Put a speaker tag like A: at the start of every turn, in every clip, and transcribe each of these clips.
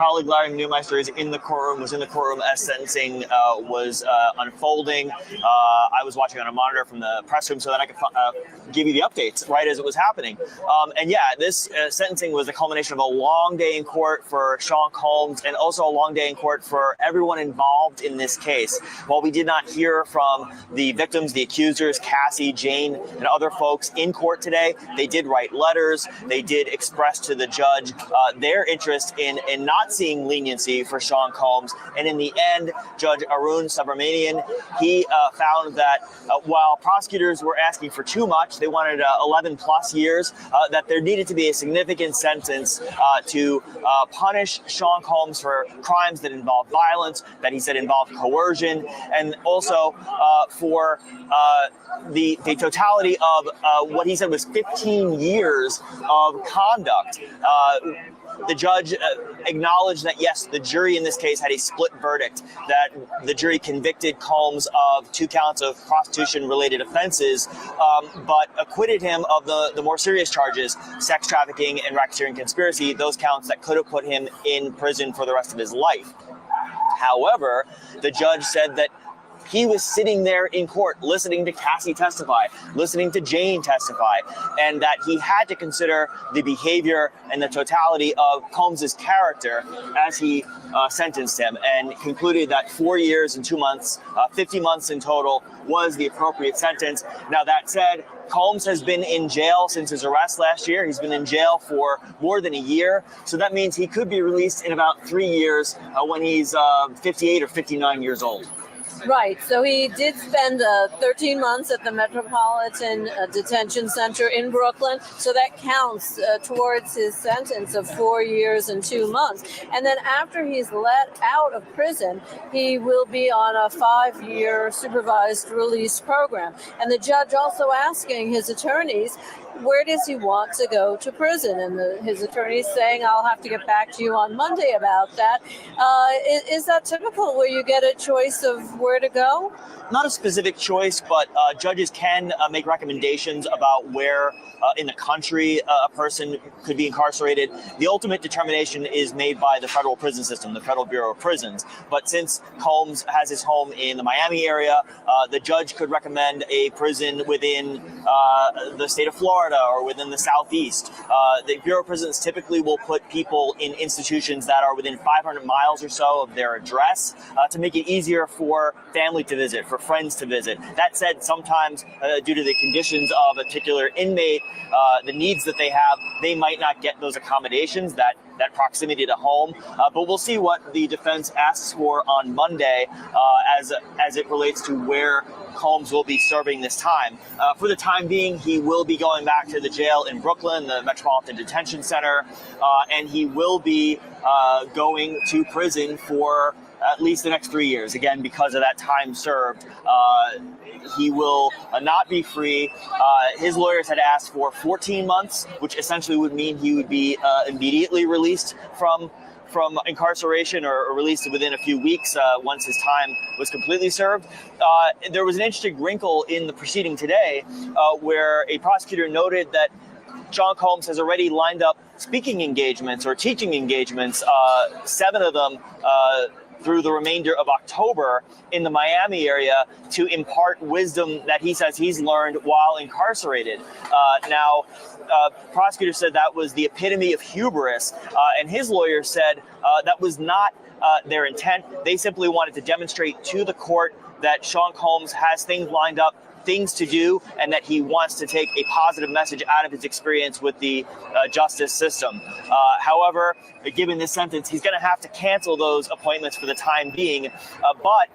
A: colleague Larry Neumeister is in the courtroom, was in the courtroom as sentencing was unfolding. I was watching on a monitor from the press room so that I could give you the updates right as it was happening. And yeah, this sentencing was the culmination of a long day in court for Sean Combs and also a long day in court for everyone involved in this case. While we did not hear from the victims, the accusers, Cassie, Jane, and other folks in court today, they did write letters. They did express to the judge their interest in not seeing leniency for Sean Combs. And in the end, Judge Arun Subramanian, he found that while prosecutors were asking for too much, they wanted 11 plus years, that there needed to be a significant sentence to punish Sean Combs for crimes that involve violence, that he said involved coercion, and also for the totality of what he said was 15 years of conduct. The judge acknowledged that, yes, the jury in this case had a split verdict, that the jury convicted Combs of 2 counts of prostitution-related offenses, but acquitted him of the more serious charges, sex trafficking and racketeering conspiracy, those counts that could have put him in prison for the rest of his life. However, the judge said that he was sitting there in court listening to Cassie testify, listening to Jane testify, and that he had to consider the behavior and the totality of Combs's character as he sentenced him, and concluded that 4 years and 2 months, 50 months in total, was the appropriate sentence. Now, that said, Combs has been in jail since his arrest last year. He's been in jail for more than a year. So that means he could be released in about 3 years when he's 58 or 59 years old.
B: Right. So he did spend 13 months at the Metropolitan Detention Center in Brooklyn. So that counts towards his sentence of 4 years and 2 months. And then after he's let out of prison, he will be on a 5-year supervised release program. And the judge also asking his attorneys, where does he want to go to prison? And his attorney's saying, I'll have to get back to you on Monday about that. Is that typical where you get a choice of where to go?
A: Not a specific choice, but judges can make recommendations about where in the country a person could be incarcerated. The ultimate determination is made by the federal prison system, the Federal Bureau of Prisons. But since Combs has his home in the Miami area, the judge could recommend a prison within the state of Florida or within the Southeast. The Bureau of Prisons typically will put people in institutions that are within 500 miles or so of their address to make it easier for family to visit, for friends to visit. That said, sometimes due to the conditions of a particular inmate, the needs that they have, they might not get those accommodations, that proximity to home. But we'll see what the defense asks for on Monday as it relates to where Combs will be serving this time. For the time being, he will be going back to the jail in Brooklyn, the Metropolitan Detention Center, and he will be going to prison for at least the next 3 years. Again, because of that time served, he will not be free. His lawyers had asked for 14 months, which essentially would mean he would be immediately released from incarceration or released within a few weeks once his time was completely served. There was an interesting wrinkle in the proceeding today where a prosecutor noted that Sean Combs has already lined up speaking engagements or teaching engagements, 7 of them through the remainder of October in the Miami area to impart wisdom that he says he's learned while incarcerated. Now, prosecutor said that was the epitome of hubris, and his lawyer said that was not their intent. They simply wanted to demonstrate to the court that Sean Combs has things lined up, things to do, and that he wants to take a positive message out of his experience with the justice system. However, given this sentence, he's going to have to cancel those appointments for the time being. But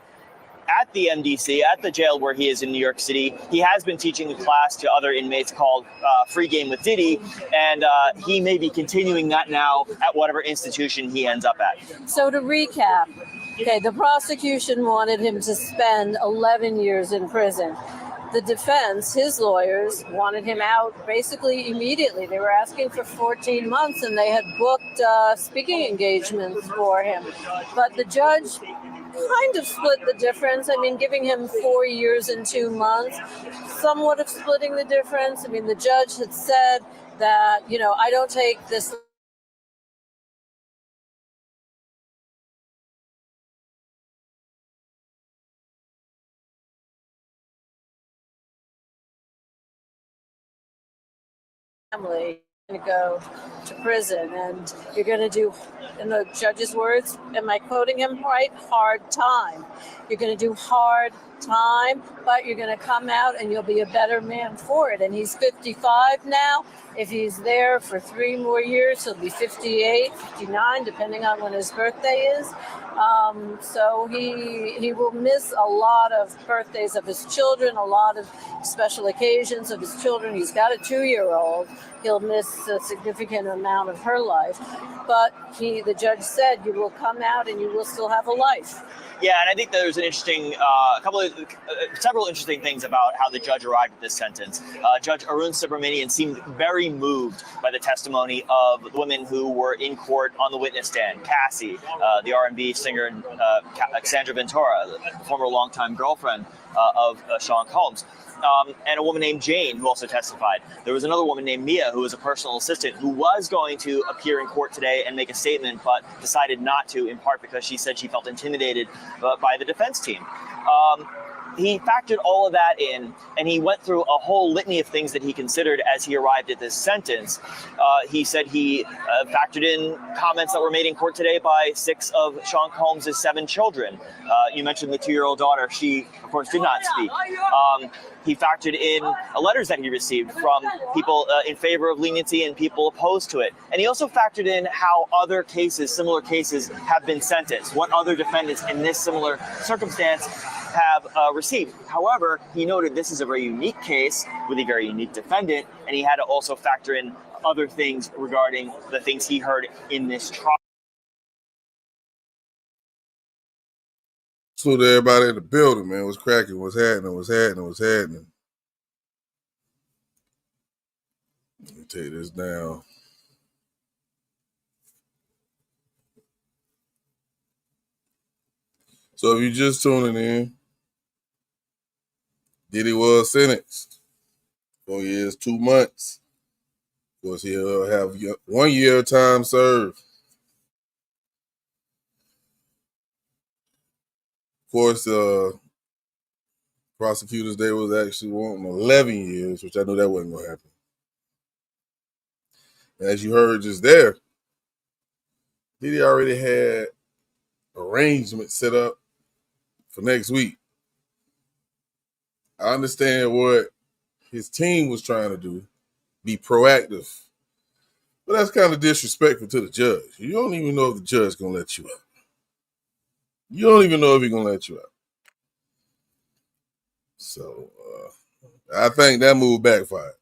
A: at the MDC, at the jail where he is in New York City, he has been teaching a class to other inmates called Free Game with Diddy, and he may be continuing that now at whatever institution he ends up at.
B: So to recap, okay, the prosecution wanted him to spend 11 years in prison. The defense, his lawyers, wanted him out basically immediately. They were asking for 14 months, and they had booked speaking engagements for him. But the judge kind of split the difference. I mean, giving him 4 years and 2 months, somewhat of splitting the difference. I mean, the judge had said that, I don't take this family to go to prison, and you're going to do, in the judge's words, am I quoting him right? Hard time. You're going to do hard time, but you're going to come out and you'll be a better man for it. And he's 55 now. If he's there for 3 more years, he'll be 58, 59, depending on when his birthday is. So he will miss a lot of birthdays of his children, a lot of special occasions of his children. He's got a 2-year-old. He'll miss a significant amount of her life. But the judge said, you will come out and you will still have a life.
A: Yeah, and I think there's an interesting, several interesting things about how the judge arrived at this sentence. Judge Arun Subramanian seemed very moved by the testimony of the women who were in court on the witness stand. Cassie, the R&B singer, and Sandra Ventura, the former longtime girlfriend of Sean Combs. And a woman named Jane, who also testified. There was another woman named Mia, who was a personal assistant, who was going to appear in court today and make a statement, but decided not to, in part because she said she felt intimidated by the defense team. He factored all of that in, and he went through a whole litany of things that he considered as he arrived at this sentence. He said he factored in comments that were made in court today by 6 of Sean Combs' 7 children. You mentioned the 2-year-old daughter. She, of course, did not speak. He factored in letters that he received from people in favor of leniency and people opposed to it. And he also factored in how other cases, similar cases, have been sentenced, what other defendants in this similar circumstance have received. However, he noted this is a very unique case with a very unique defendant, and he had to also factor in other things regarding the things he heard in this trial.
C: Salute to everybody in the building, man. What's cracking? What's happening? What's happening? What's happening? Let me take this down. So if you're just tuning in, Diddy was sentenced 4 years, 2 months. Of course, he'll have 1 year of time served. Of course, prosecutors, they was actually wanting 11 years, which I knew that wasn't going to happen. And as you heard just there, Diddy already had arrangements set up for next week. I understand what his team was trying to do, be proactive. But that's kind of disrespectful to the judge. You don't even know if the judge is going to let you out. You don't even know if he's going to let you out. So I think that move backfired.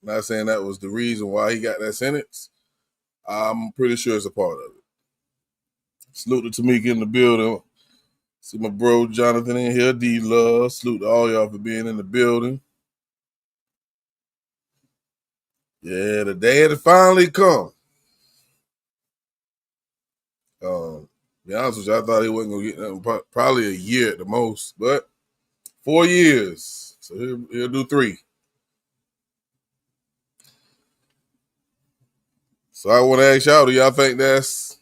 C: I'm not saying that was the reason why he got that sentence. I'm pretty sure it's a part of it. Salute to Tamika in the building. See my bro Jonathan in here. D-Love. Salute to all y'all for being in the building. Yeah, the day had finally come. Be honest with you, I thought he wasn't going to get nothing, probably a year at the most, but 4 years. So he'll do 3. So I want to ask y'all, do y'all think that's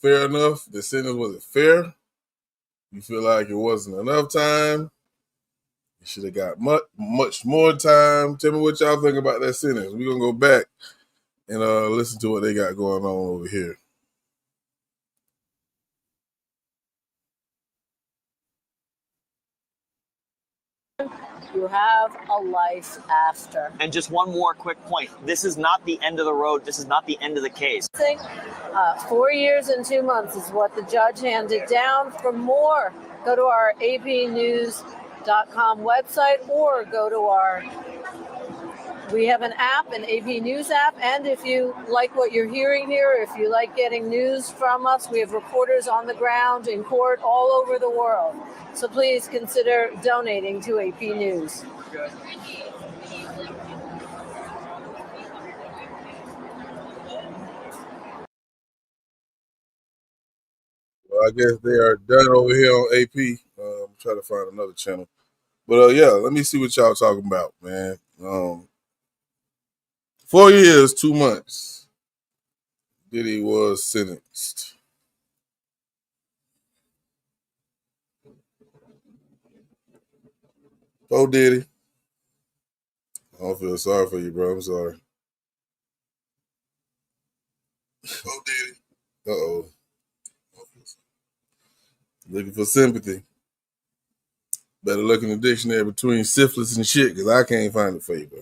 C: fair enough? The sentence, was it fair? You feel like it wasn't enough time? You should have got much more time. Tell me what y'all think about that sentence. We're going to go back and listen to what they got going on over here.
B: You have a life after.
A: And just one more quick point. This is not the end of the road. This is not the end of the case.
B: 4 years and 2 months is what the judge handed down. For more, go to our apnews.com website or go to we have an app, an AP News app, and if you like what you're hearing here, if you like getting news from us, we have reporters on the ground in court all over the world. So please consider donating to AP News.
C: Well, I guess they are done over here on AP. I'm trying to find another channel. But yeah, let me see what y'all talking about, man. 4 years, 2 months. Diddy was sentenced. Oh, Diddy. I don't feel sorry for you, bro. I'm sorry. Oh, did it? Uh-oh. Looking for sympathy. Better look in the dictionary between syphilis and shit, because I can't find it for you, bro.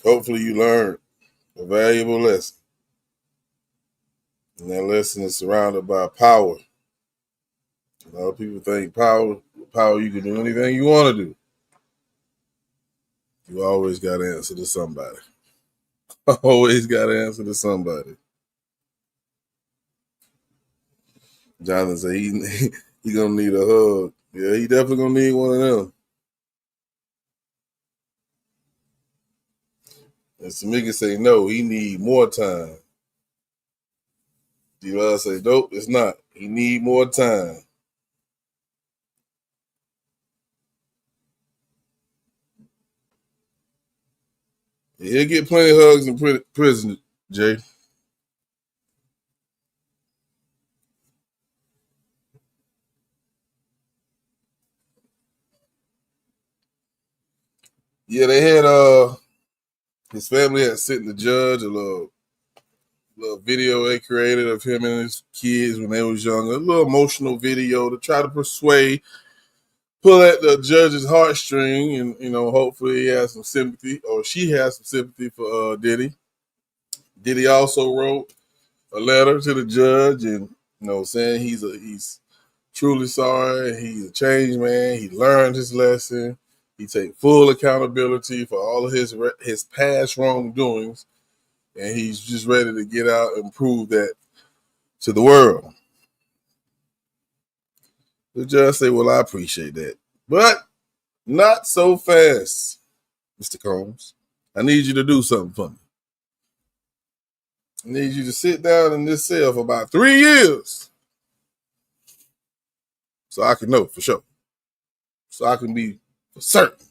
C: Hopefully you learned a valuable lesson. And that lesson is surrounded by power. A lot of people think power, you can do anything you want to do. You always got to answer to somebody. Always got to answer to somebody. Jonathan said he gonna need a hug. Yeah, he definitely gonna need one of them. And Samika say no, he need more time. D-Love say nope, it's not. He need more time. He'll get plenty of hugs in prison, Jay. Yeah, they had his family had sent the judge a little video they created of him and his kids when they was young, a little emotional video to try to pull at the judge's heartstring, and hopefully he has some sympathy, or she has some sympathy for Diddy. Diddy also wrote a letter to the judge, and saying he's truly sorry. He's a changed man. He learned his lesson. He take full accountability for all of his past wrongdoings, and he's just ready to get out and prove that to the world. The judge say, "Well, I appreciate that, but not so fast, Mr. Combs. I need you to do something for me. I need you to sit down in this cell for about 3 years so I can know for sure, so I can be for certain."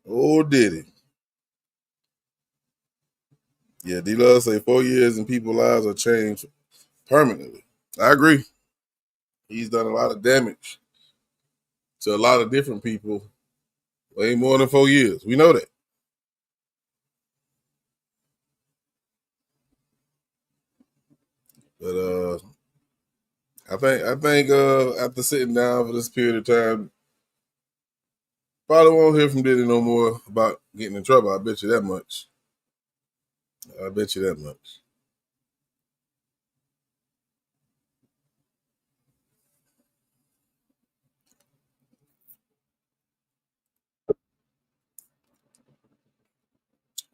C: Oh, Diddy. Yeah, D-Love say 4 years and people's lives are changed permanently. I agree. He's done a lot of damage to a lot of different people. Way more than 4 years. We know that. But I think after sitting down for this period of time, probably won't hear from Diddy no more about getting in trouble. I bet you that much. I bet you that much.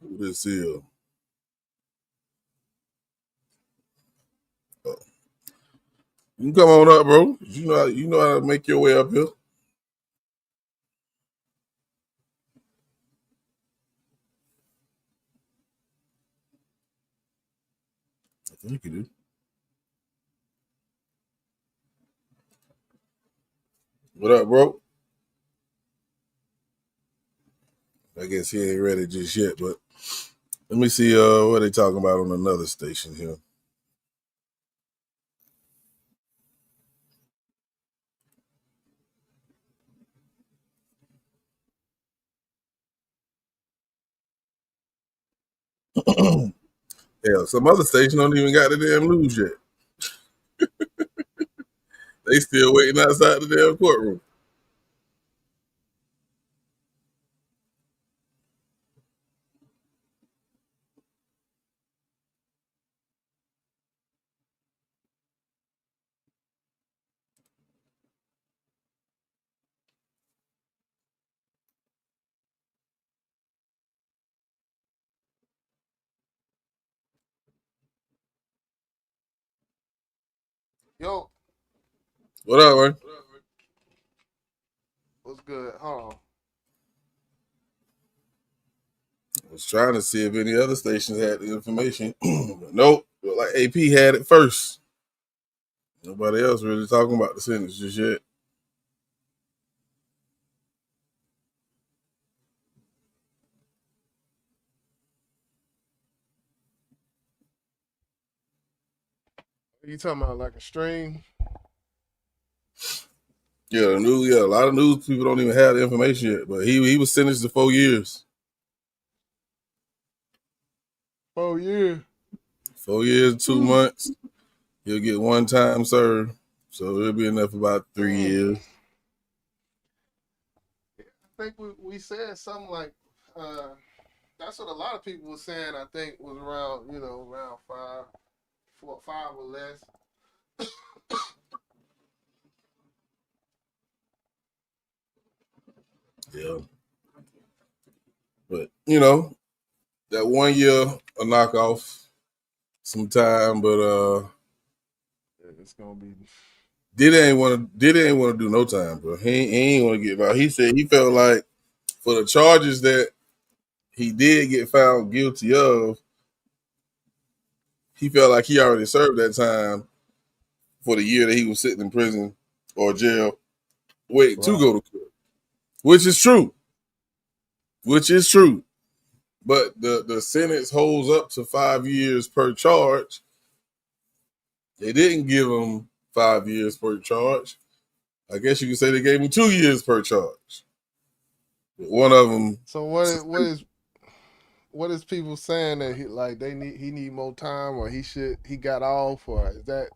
C: Who this is? Oh. You can come on up, bro. You know how to make your way up here. I think you do. What up, bro? I guess he ain't ready just yet, but let me see what they talking about on another station here. Yeah, some other station don't even got the damn news yet. They still waiting outside the damn courtroom.
D: Yo,
C: What up, man?
D: what's good? Hold on.
C: I was trying to see if any other stations had the information. But nope. Look like AP had it first. Nobody else really talking about the sentence just yet.
D: You talking about like a stream?
C: Yeah, the news. Yeah, a lot of news people don't even have the information yet. But he was sentenced to 4 years.
D: 4 years.
C: 4 years and 2 months. He'll get 1 time served, so it'll be enough for about 3 years.
D: I think we said something like that's what a lot of people were saying. I think was around around 5 or less.
C: Yeah, but that 1 year a knockoff some time, but
D: it's gonna be.
C: Diddy ain't want to do no time, bro. He ain't want to get out. He said he felt like for the charges that he did get found guilty of, he felt like he already served that time for the year that he was sitting in prison or jail waiting to go to court, which is true. But the sentence holds up to 5 years per charge. They didn't give him 5 years per charge. I guess you could say they gave him 2 years per charge. But one of them.
D: So what is people saying that he need more time or he got off, or is that?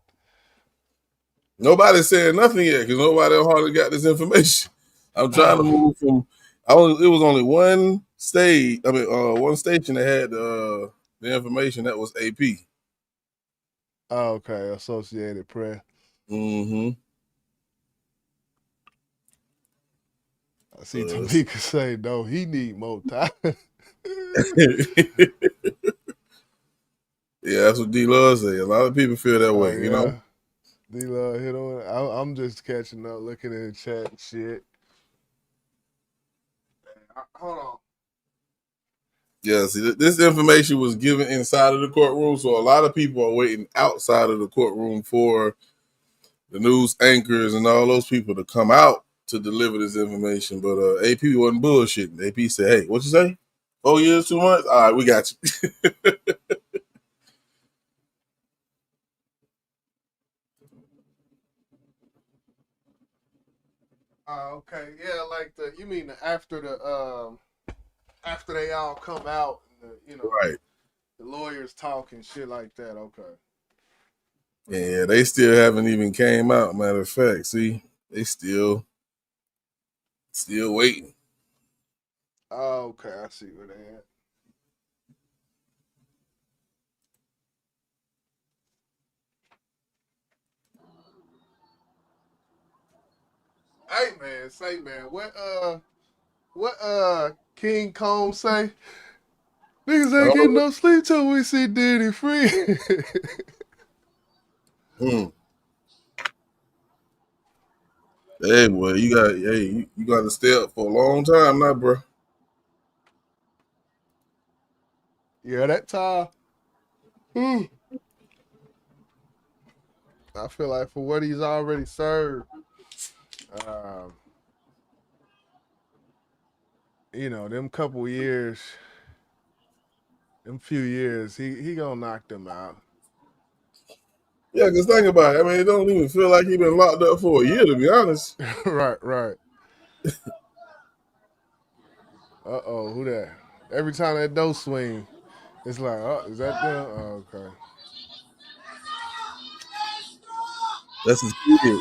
C: Nobody's saying nothing yet because nobody hardly got this information. I'm trying to move from. It was only one state. One station that had the information. That was AP.
D: Oh, okay, Associated Press.
C: Mm-hmm.
D: I see Tamika say no. He need more time.
C: Yeah, that's what D-Love say. A lot of people feel that way,
D: Yeah. D-Love hit on it. I'm just catching up, looking in the chat and shit. Hold on.
C: Yeah, see, this information was given inside of the courtroom, so a lot of people are waiting outside of the courtroom for the news anchors and all those people to come out to deliver this information. But AP wasn't bullshitting. AP said, "Hey, what you say? 4 years, 2 months? All right, we got you."
D: Okay, yeah, like you mean after they all come out, and
C: right?
D: The lawyers talk and shit like that. Okay.
C: Yeah, they still haven't even came out. Matter of fact, see, they still waiting.
D: Oh, okay, I see where they at. Say man, what King Combs say? Niggas ain't getting no sleep till we see Diddy free.
C: Hey, boy, you got to stay up for a long time now, bro.
D: Yeah, that time. I feel like for what he's already served, them couple years, them few years, he gonna knock them out.
C: Yeah, because think about it. I mean, it don't even feel like he been locked up for a year, to be honest.
D: Right. Uh-oh, who that? Every time that door swing, it's like, oh, is that them? Oh, okay.
C: That's his kid.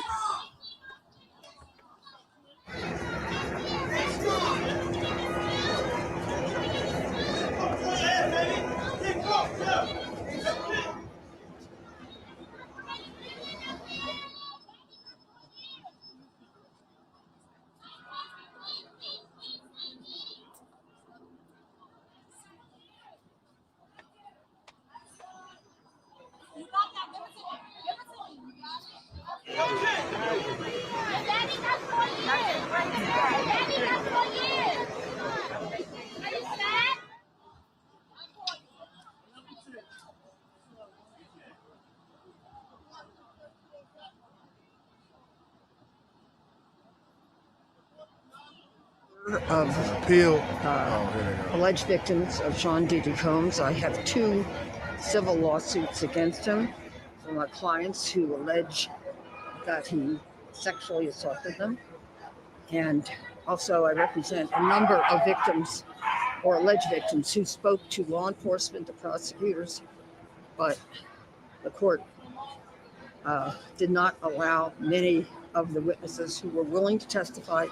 E: Of alleged victims of Sean Diddy Combs. I have 2 civil lawsuits against him. my clients who allege that he sexually assaulted them. And also I represent a number of victims or alleged victims who spoke to law enforcement, the prosecutors, but the court did not allow many of the witnesses who were willing to testify,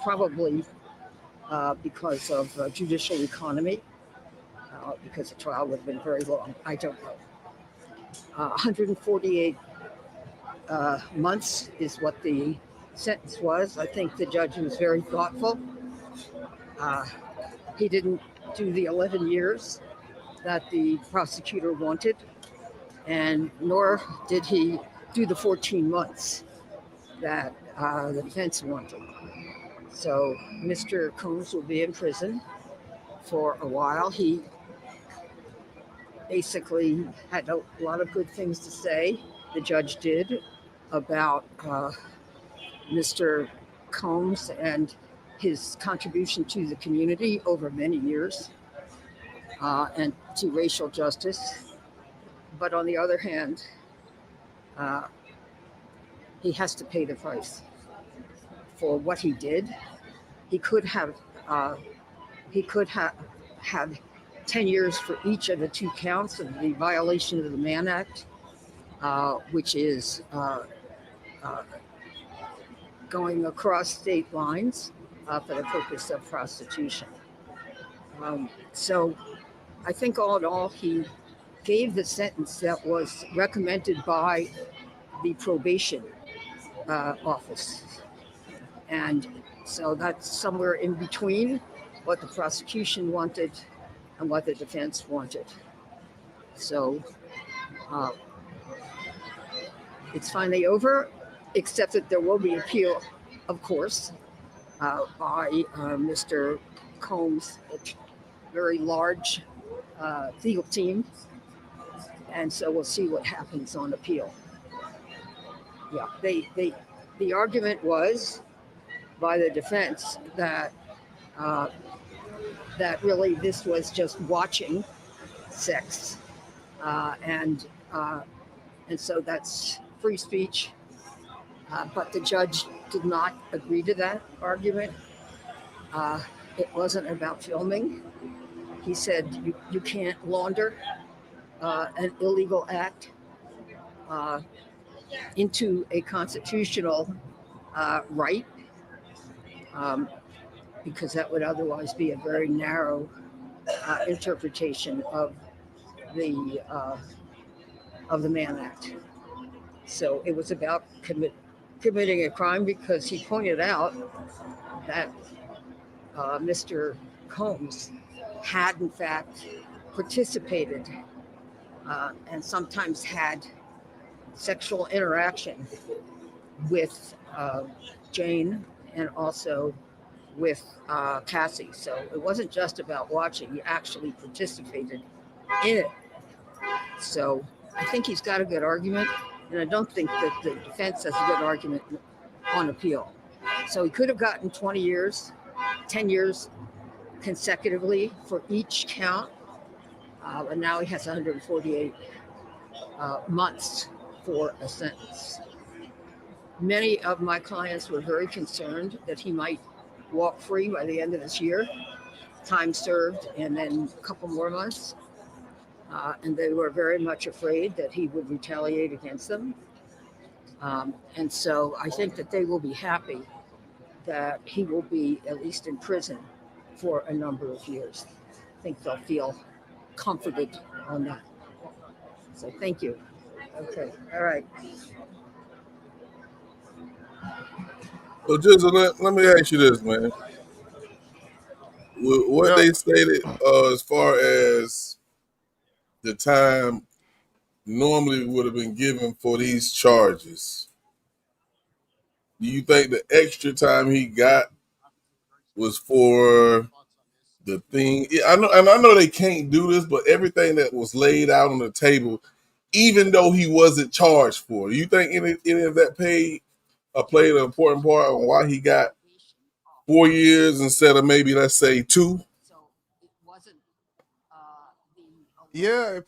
E: probably because of judicial economy, because the trial would have been very long. I don't know. 148 months is what the sentence was. I think the judge was very thoughtful. He didn't do the 11 years that the prosecutor wanted, and nor did he do the 14 months that the defense wanted. So Mr. Combs will be in prison for a while. He basically had a lot of good things to say, the judge did, about Mr. Combs and his contribution to the community over many years and to racial justice. But on the other hand, he has to pay the price for what he did. He could have had 10 years for each of the two counts of the violation of the Mann Act, which is going across state lines for the purpose of prostitution. So I think all in all, he gave the sentence that was recommended by the probation office. And so that's somewhere in between what the prosecution wanted and what the defense wanted. So it's finally over, except that there will be appeal, of course, by Mr. Combs, a very large legal team. And so we'll see what happens on appeal. Yeah, the argument was by the defense that that really this was just watching sex, and so that's free speech. But the judge did not agree to that argument. It wasn't about filming. He said you can't launder an illegal act into a constitutional right, because that would otherwise be a very narrow interpretation of the Mann Act. So it was about committing a crime, because he pointed out that Mr. Combs had in fact participated and sometimes had sexual interaction with Jane and also with Cassie. So it wasn't just about watching, he actually participated in it. So I think he's got a good argument, and I don't think that the defense has a good argument on appeal. So he could have gotten 20 years, 10 years consecutively for each count, and now he has 148 months for a sentence. Many of my clients were very concerned that he might walk free by the end of this year, time served, and then a couple more months. And they were very much afraid that he would retaliate against them. And so I think that they will be happy that he will be at least in prison for a number of years. I think they'll feel comforted on that. So thank you. Okay, all right.
C: Well, just let me ask you this, man. What they stated as far as the time normally would have been given for these charges, do you think the extra time he got was for the thing? I know they can't do this, but everything that was laid out on the table, even though he wasn't charged for, do you think any of that played an important part on why he got 4 years instead of maybe, let's say, 2?
D: Yeah,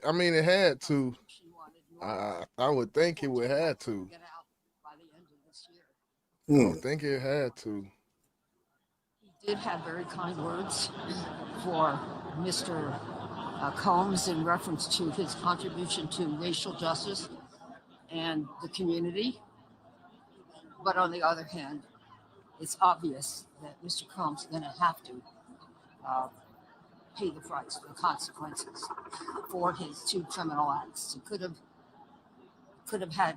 D: I mean, it had to. I would think it would have to. I
C: Hmm.
D: would think it had to.
E: He did have very kind words for Mr. Combs in reference to his contribution to racial justice and the community. But on the other hand, it's obvious that Mr. Combs is going to have to uh, pay the price, the consequences for his two criminal acts. He could have had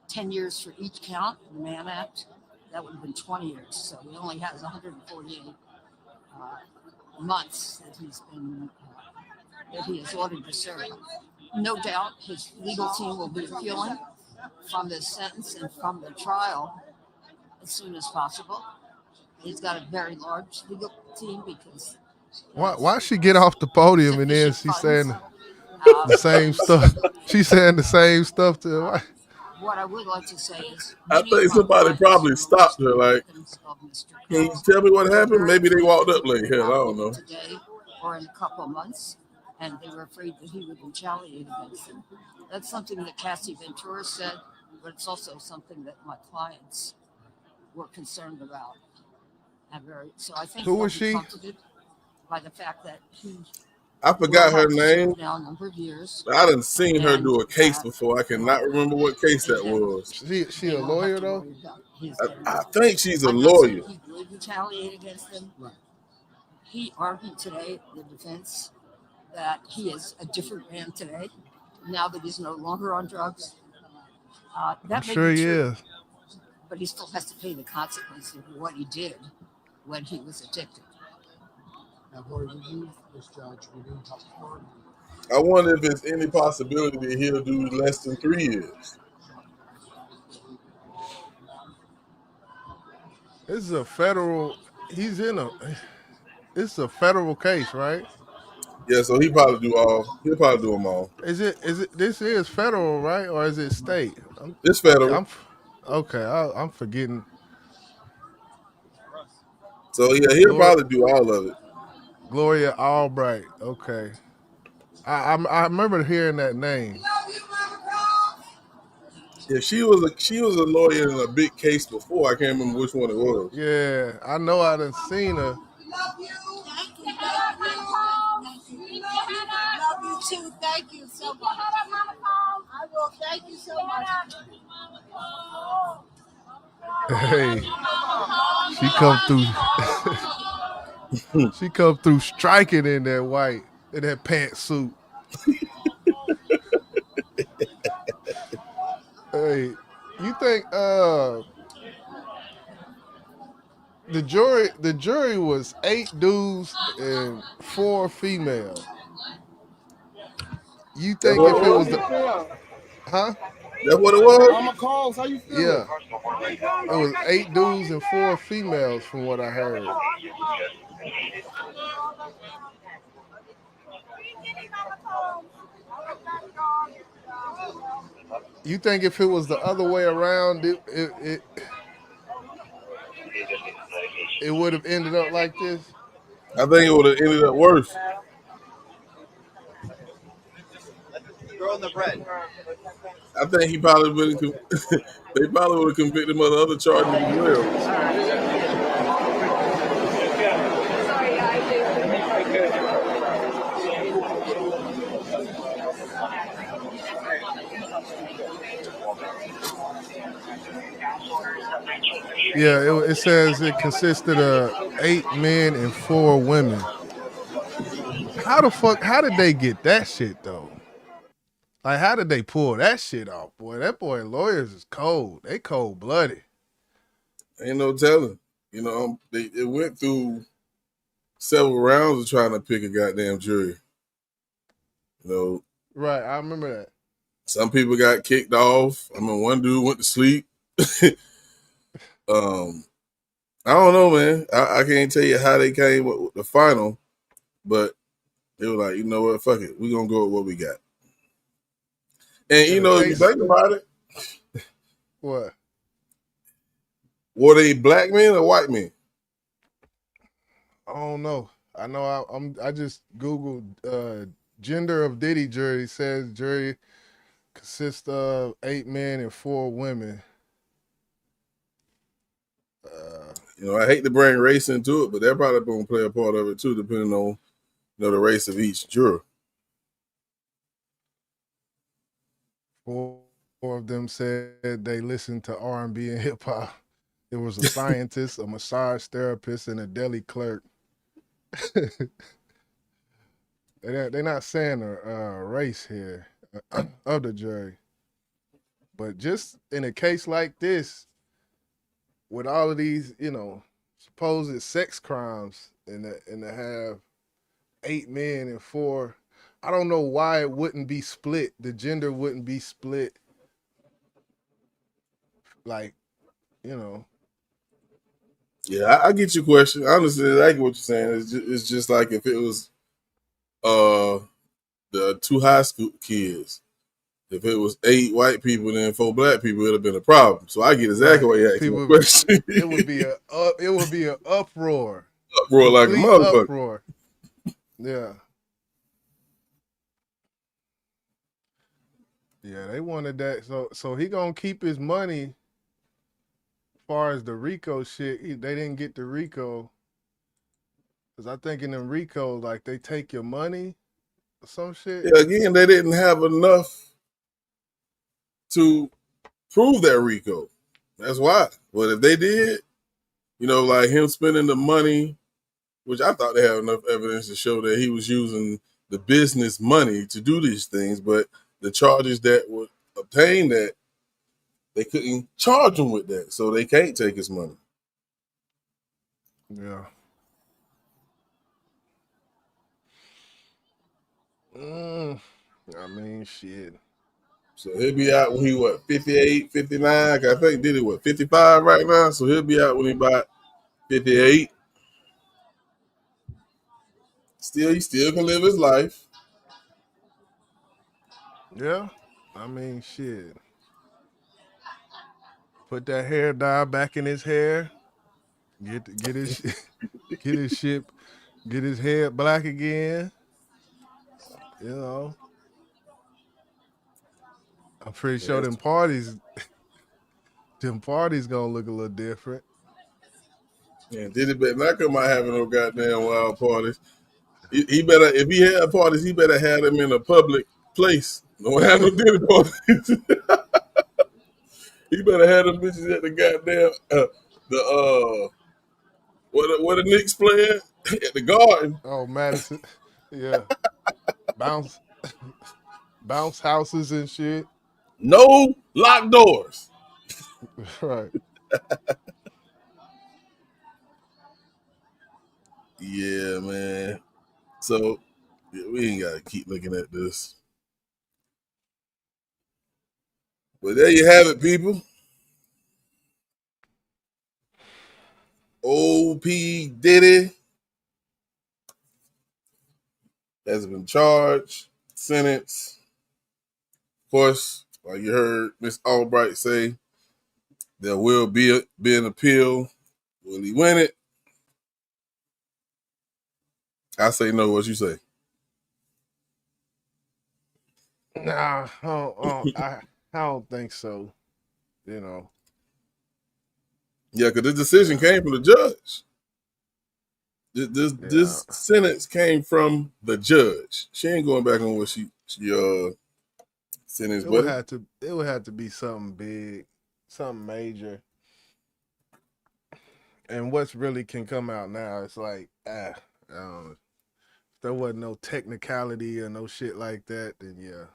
E: 10 years for each count, the Mann Act. That would have been 20 years. So he only has 148 months that he is ordered to serve. No doubt his legal team will be appealing from this sentence and from the trial as soon as possible. He's got a very large legal team because
D: Why she get off the podium and then she's saying
E: Uh,
D: the same stuff? She's saying the same stuff to her.
E: what I would like to say is
C: I
E: many of
C: think
E: my
C: somebody
E: clients
C: probably
E: who are
C: stopped her. Like,
E: victims of Mr.
C: can you
E: Combs
C: tell me what
E: were
C: happened?
E: very
C: Maybe they
E: afraid
C: walked
E: that
C: up
E: he
C: like,
E: would
C: hell, I
E: have
C: don't
E: either
C: know.
E: today or in a couple of months, and they were afraid that he would retaliate against them. That's something that Cassie Ventura said, but it's also something that my clients were concerned about. So I think
D: Who
E: they'll
D: was
E: be
D: she?
E: comforted by the fact that he
C: I
E: will
C: forgot her
E: have to
C: name.
E: serve now a number of years,
C: I done seen her
E: and
C: do a case
E: that
C: before. I cannot remember what case that
E: that
C: was.
D: She
E: they
D: a
E: won't have
D: lawyer
E: to
D: though?
E: worry about his getting
C: I
E: out.
C: think she's a
E: I'm not saying
C: lawyer.
E: he would retaliate against them. Right. He argued today, the defense, that he is a different man today, now that he's no longer on drugs.
D: I'm
E: That may
D: sure
E: be
D: he
E: true,
D: is.
E: but he still has to pay the consequences of what he did when he was addicted.
C: I wonder if there's any possibility that he'll do less than 3 years.
D: This is a federal. He's in a. It's a federal case, right?
C: Yeah, so he probably do all. He'll probably do them all.
D: Is it? Is it? This is federal, right? Or is it state?
C: It's
D: Okay.
C: federal.
D: Okay. I'm forgetting.
C: So yeah, he'll
D: Gloria,
C: probably do all of it.
D: Gloria Albright. Okay. I remember hearing that name.
C: Yeah, she was a lawyer in a big case before. I can't remember which one it was.
D: Yeah, I know. I done seen her.
F: Love you. Thank you. Thank you. Love you too. Thank you so much. I will. Thank you so much.
D: Hey, she come through. She come through striking in that pantsuit. Hey, you think the jury was 8 dudes and 4 females. You
C: That's
D: think
C: what it
D: if it was
C: was.
D: the huh?
C: That's what it was.
G: Mama Combs, how you feeling?
D: Yeah, it was 8 dudes and 4 females from what I heard. You think if it was the other way around, it would have ended up like this?
C: I think it would have ended up worse.
A: Throwing the bread.
C: I think he probably would have. They probably would have convicted him of the other charges as well.
D: Yeah, it says it consisted of 8 men and 4 women. How the fuck? How did they get that shit though? Like, how did they pull that shit off, boy? That boy lawyers is cold. They cold blooded.
C: Ain't no telling. You know, it went through several rounds of trying to pick a goddamn jury. You know,
D: Right, I remember that.
C: some people got kicked off. I mean, one dude went to sleep. I don't know, man. I can't tell you how they came with the final, but they were like, you know what, fuck it. We're going to go with what we got. And, you
D: And the
C: know, if you
D: case,
C: think about it,
D: what?
C: were they black men or white men?
D: I don't know. I know I just Googled Gender of Diddy jury says jury consists of 8 men and 4 women.
C: I hate to bring race into it, but they're probably going to play a part of it too, depending on the race of each juror.
D: 4 of them said they listened to R&B and hip hop. It was a scientist, a massage therapist, and a deli clerk. They're not saying a race here of the jury. But just in a case like this, with all of these, supposed sex crimes, and to have 8 men and 4, I don't know why it wouldn't be split. The gender wouldn't be split. Like,
C: Yeah, I get your question. I understand exactly what you're saying. It's just like if it was the 2 high school kids. If it was 8 white people and then 4 black people, it'd have been a problem. So I get exactly what you're asking the question.
D: It would be an uproar.
C: Uproar like a motherfucker.
D: Uproar. Yeah. Yeah, they wanted that. So he gonna keep his money. As far as the RICO shit, they didn't get the RICO. Cause I think in the RICO, like they take your money or some shit.
C: Yeah, again, they didn't have enough to prove that RICO. That's why. But if they did, like him spending the money, which I thought they had enough evidence to show that he was using the business money to do these things, but the charges that would obtain that, they couldn't charge him with that, so they can't take his money.
D: Yeah. I mean, shit.
C: So he'll be out when he, 58, 59? I think Diddy, 55 right now? So he'll be out when he about 58. He still can live his life.
D: Yeah. I mean, shit. Put that hair dye back in his hair. Get his get his head black again. I'm pretty sure them parties gonna look a little different.
C: Yeah, Diddy better not come out having no goddamn wild parties. He better, if he had parties, he better have them in a public place. Don't have no Diddy parties. He better have them bitches at the goddamn what the Knicks playing at the Garden.
D: Oh, Madison, yeah, bounce houses and shit.
C: No locked doors.
D: Right.
C: Yeah, man. So we ain't gotta keep looking at this. But there you have it, people. O.P. Diddy has been charged, sentenced. Of course, like you heard Miss Albright say, there will be an appeal. Will he win it? I say no. What you say?
D: Nah, I don't think so.
C: Yeah, because the decision came from the judge. This sentence came from the judge. She ain't going back on what she sentenced.
D: It would have to be something big, something major. And what's really can come out now, it's like, I don't know. If there wasn't no technicality or no shit like that, then yeah.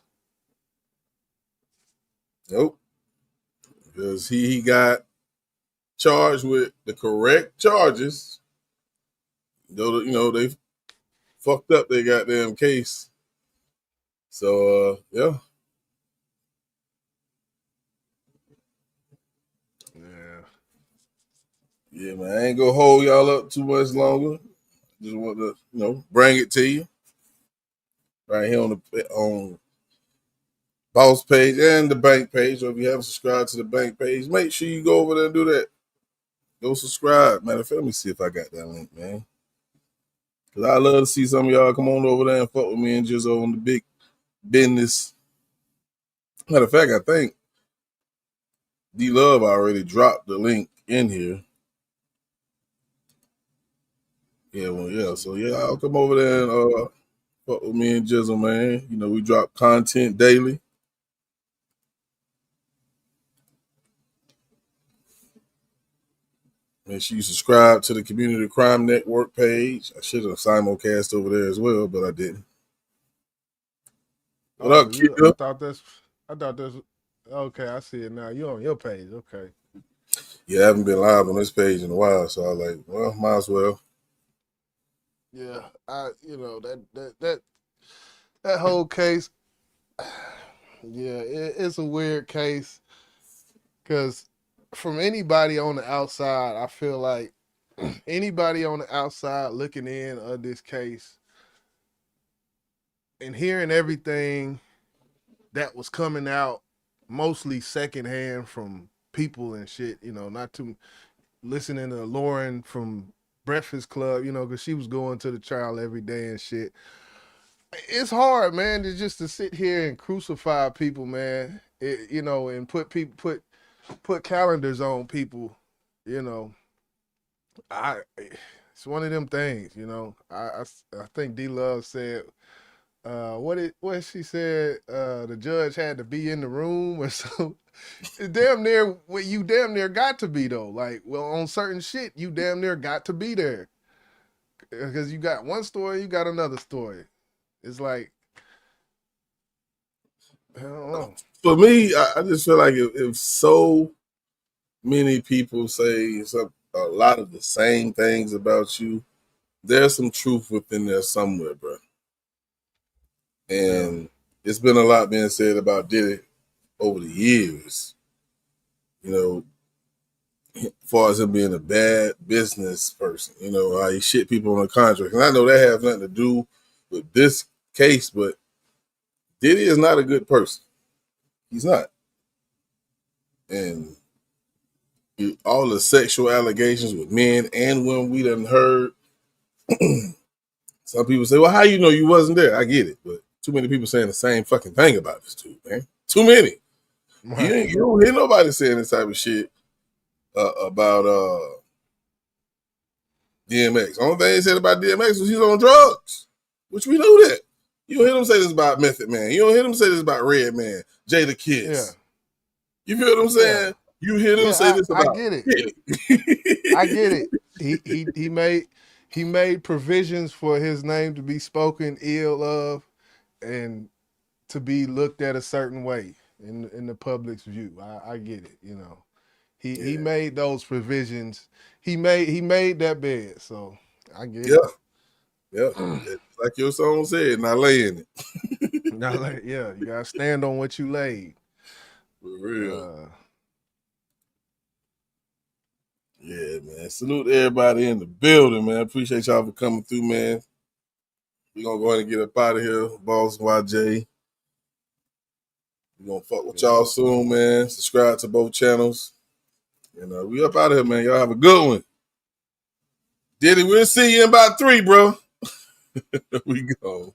C: Nope. Because he got charged with the correct charges. Though they fucked up their goddamn case. So yeah. Yeah, man. I ain't gonna hold y'all up too much longer. Just want to, bring it to you. Right here on Boss page and the bank page. So if you haven't subscribed to the bank page, make sure you go over there and do that. Go subscribe. Matter of fact, let me see if I got that link, man. Cause I love to see some of y'all come on over there and fuck with me and just on the big business. Matter of fact, I think D Love already dropped the link in here. Yeah, well, yeah. So yeah, I'll come over there and fuck with me and Jizzle, man. You know, we drop content daily. Make sure you subscribe to the Community Crime Network page. I should have simulcast over there as well, but I didn't. What up, kid?
D: I thought that's okay. I see it now. You on your page, okay?
C: Yeah, I haven't been live on this page in a while, so I was like, well, might as well.
D: Yeah, that whole case. Yeah, it's a weird case because from anybody on the outside, I feel like anybody on the outside looking in of this case and hearing everything that was coming out, mostly secondhand from people and shit, not to listening to Lauren from Breakfast Club, because she was going to the trial every day and shit. It's hard, man, to sit here and crucify people, man. And put calendars on people. It's one of them things. I think D Love said, what she said. The judge had to be in the room or so. Damn near what you damn near got to be though. Like, well, on certain shit, you damn near got to be there because you got one story, you got another story. It's like, I don't know.
C: For me, I just feel like if so many people say a lot of the same things about you, there's some truth within there somewhere, bro. And it's been a lot being said about Diddy over the years. As far as him being a bad business person, how he shit people on a contract. And I know that has nothing to do with this case, but Diddy is not a good person. He's not. And all the sexual allegations with men and women we done heard. Some people say, well, how you know you wasn't there? I get it, but too many people saying the same fucking thing about this dude, man. Too many. Right. You don't hear nobody saying this type of shit about DMX. Only thing they said about DMX was he's on drugs, which we knew that. You don't hear them say this about Method Man. You don't hear them say this about Red Man, Jada Kiss. Yeah. You feel what I'm saying? Yeah. You hear them say this about.
D: I get it. I get it. He made provisions for his name to be spoken ill of, and to be looked at a certain way in the public's view. I get it. He made those provisions. He made that bed. So I get it.
C: Yeah. Like your song said, not laying it.
D: You gotta stand on what you laid.
C: For real. Yeah, man. Salute everybody in the building, man. Appreciate y'all for coming through, man. We're gonna go ahead and get up out of here, Boss YJ. We're gonna fuck with y'all soon, man. Subscribe to both channels. And we up out of here, man. Y'all have a good one. Diddy, we'll see you in about 3, bro. We go.